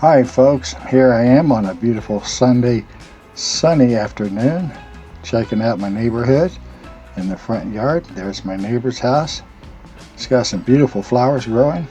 Hi folks, here I am on a beautiful Sunday sunny afternoon checking out my neighborhood in the front yard. There's my neighbor's house. It's got some beautiful flowers growing.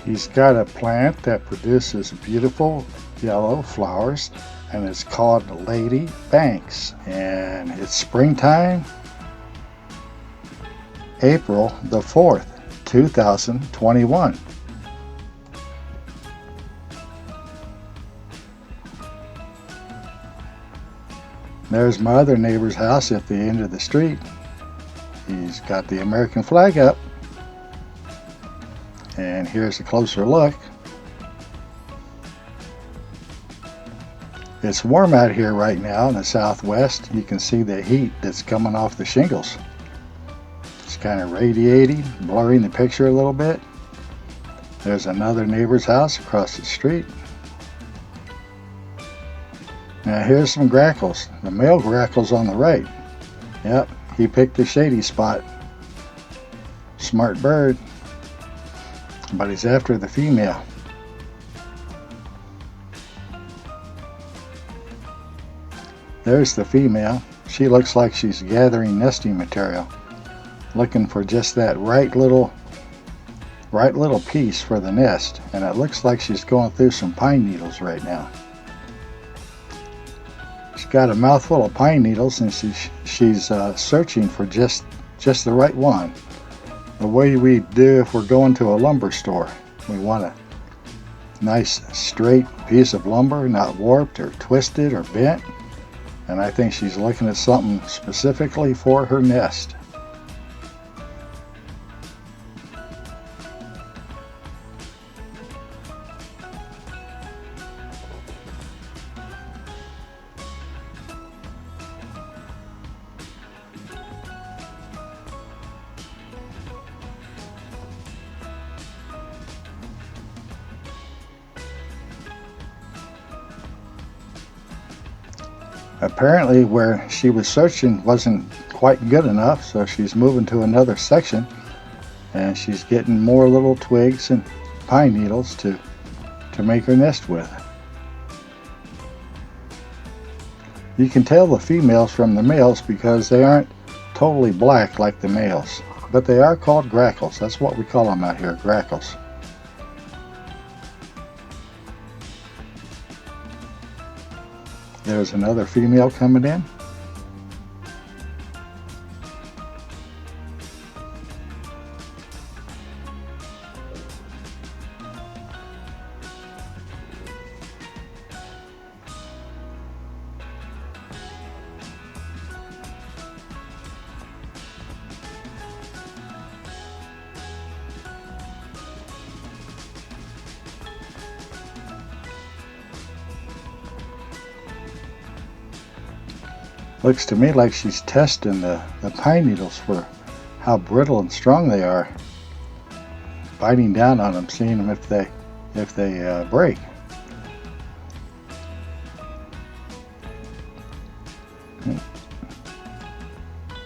He's got a plant that produces beautiful yellow flowers and it's called Lady Banks, and it's springtime, April the 4th, 2021. There's my other neighbor's house at the end of the street. He's got the American flag up. And here's a closer look. It's warm out here right now in the southwest. You can see the heat that's coming off the shingles. It's kind of radiating, blurring the picture a little bit. There's another neighbor's house across the street. Now here's some grackles. The male grackle's on the right. Yep, he picked the shady spot. Smart bird. But he's after the female. There's the female. She looks like she's gathering nesting material, looking for just that right little piece for the nest, and it looks like she's going through some pine needles right now. She's got a mouthful of pine needles, and she's searching for just the right one. The way we do if we're going to a lumber store. We want a nice straight piece of lumber, not warped or twisted or bent. And I think she's looking at something specifically for her nest. Apparently where she was searching wasn't quite good enough, so she's moving to another section and she's getting more little twigs and pine needles to make her nest with. You can tell the females from the males because they aren't totally black like the males, but they are called grackles. That's what we call them out here, grackles. There's another female coming in. Looks to me like she's testing the pine needles for how brittle and strong they are. Biting down on them, seeing them if they break.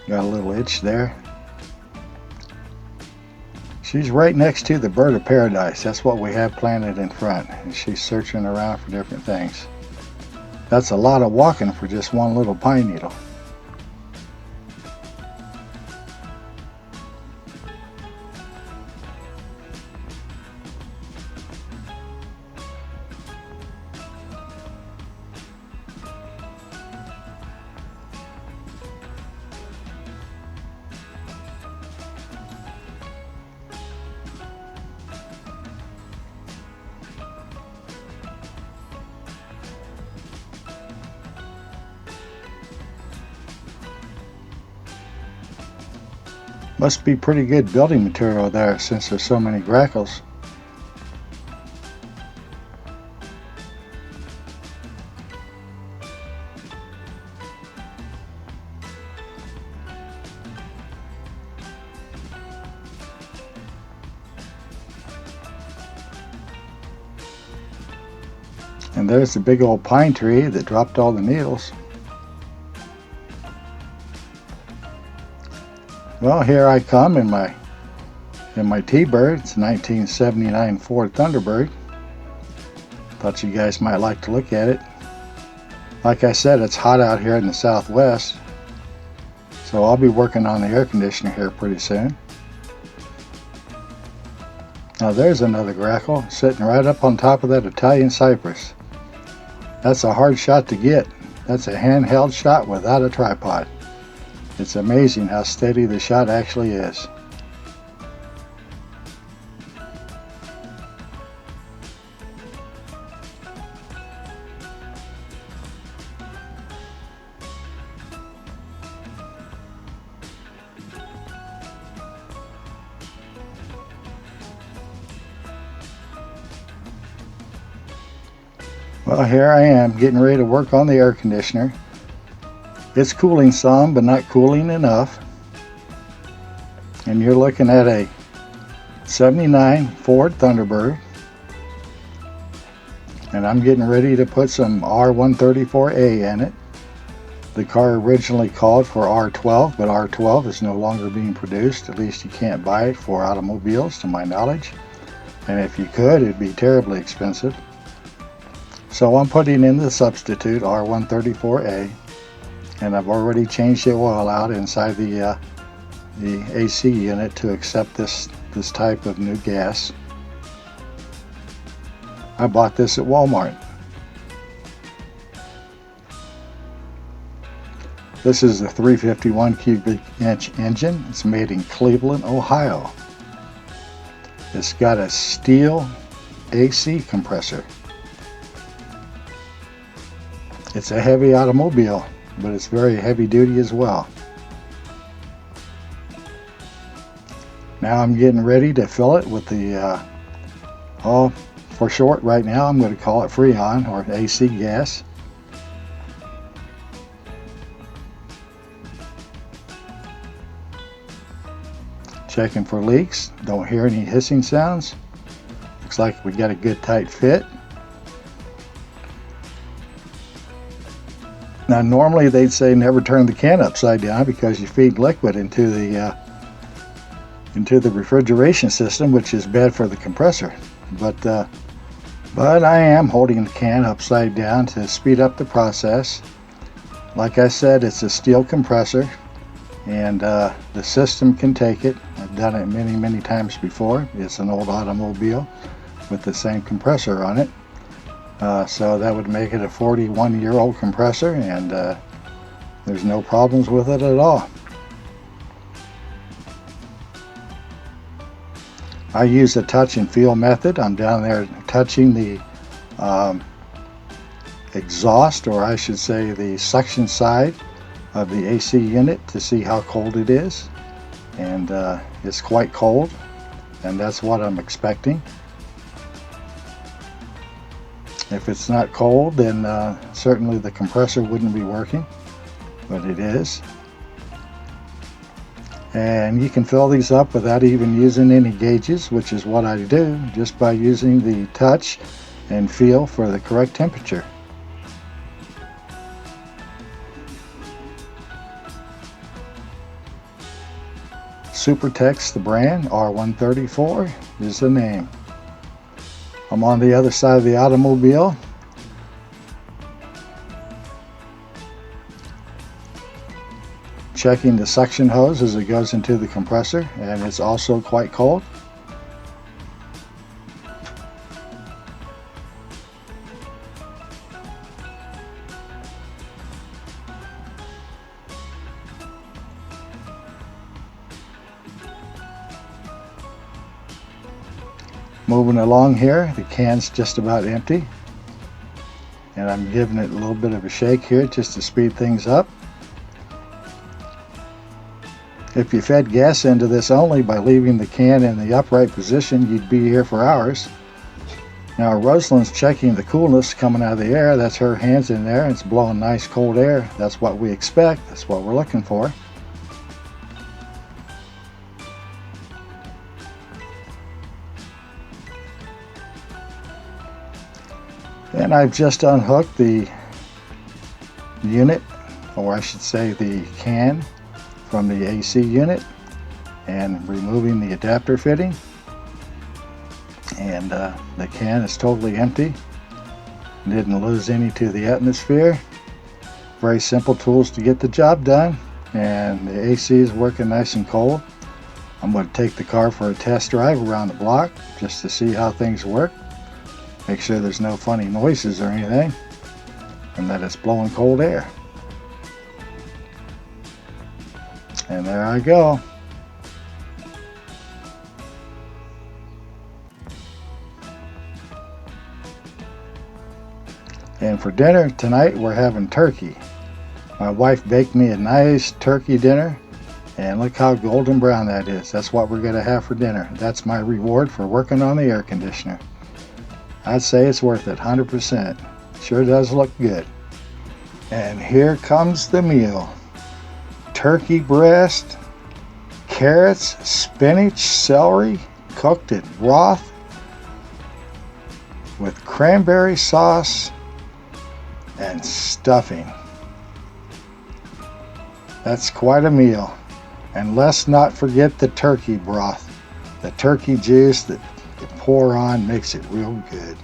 Got a little itch there. She's right next to the bird of paradise. That's what we have planted in front. And she's searching around for different things. That's a lot of walking for just one little pine needle. Must be pretty good building material there since there's so many grackles. And there's the big old pine tree that dropped all the needles. Well, here I come in my T-Bird. It's a 1979 Ford Thunderbird. Thought you guys might like to look at it. Like I said, it's hot out here in the southwest, so I'll be working on the air conditioner here pretty soon. Now there's another grackle sitting right up on top of that Italian cypress. That's a hard shot to get. That's a handheld shot without a tripod. It's amazing how steady the shot actually is. Well, here I am getting ready to work on the air conditioner. It's cooling some, but not cooling enough. And you're looking at a 79 Ford Thunderbird. And I'm getting ready to put some R134A in it. The car originally called for R12, but R12 is no longer being produced. At least you can't buy it for automobiles, to my knowledge. And if you could, it'd be terribly expensive. So I'm putting in the substitute R134A, and I've already changed the oil out inside the AC unit to accept this type of new gas. I bought this at Walmart. This is the 351 cubic inch engine. It's made in Cleveland, Ohio. It's got a steel AC compressor. It's a heavy automobile, but it's very heavy duty as well. Now I'm getting ready to fill it with the, for short right now I'm going to call it Freon or AC gas. Checking for leaks. Don't hear any hissing sounds. Looks like we got a good tight fit. Now normally they'd say never turn the can upside down because you feed liquid into the refrigeration system, which is bad for the compressor. But I am holding the can upside down to speed up the process. Like I said, it's a steel compressor, and the system can take it. I've done it many times before. It's an old automobile with the same compressor on it. So that would make it a 41-year-old compressor, and there's no problems with it at all. I use a touch and feel method. I'm down there touching the exhaust, or I should say the suction side of the AC unit to see how cold it is, and it's quite cold, and that's what I'm expecting. If it's not cold, then certainly the compressor wouldn't be working, but it is. And you can fill these up without even using any gauges, which is what I do, just by using the touch and feel for the correct temperature. Supertex, the brand, R134 is the name. I'm on the other side of the automobile. Checking the suction hose as it goes into the compressor, and it's also quite cold. Moving along here, the can's just about empty, and I'm giving it a little bit of a shake here just to speed things up. If you fed gas into this only by leaving the can in the upright position, you'd be here for hours. Now Rosalind's checking the coolness coming out of the air. That's her hands in there. It's blowing nice cold air. That's what we expect. That's what we're looking for. And I've just unhooked the unit, or I should say the can, from the AC unit, and removing the adapter fitting, and the can is totally empty. Didn't lose any to the atmosphere. Very simple tools to get the job done. And the AC is working nice and cold. I'm going to take the car for a test drive around the block just to see how things work. Make sure there's no funny noises or anything, and that it's blowing cold air. And there I go. And for dinner tonight, we're having turkey. My wife baked me a nice turkey dinner, and look how golden brown that is. That's what we're going to have for dinner. That's my reward for working on the air conditioner. I'd say it's worth it, 100%. Sure does look good. And here comes the meal. Turkey breast, carrots, spinach, celery, cooked in broth with cranberry sauce and stuffing. That's quite a meal. And let's not forget the turkey broth. The turkey juice that you pour on makes it real good.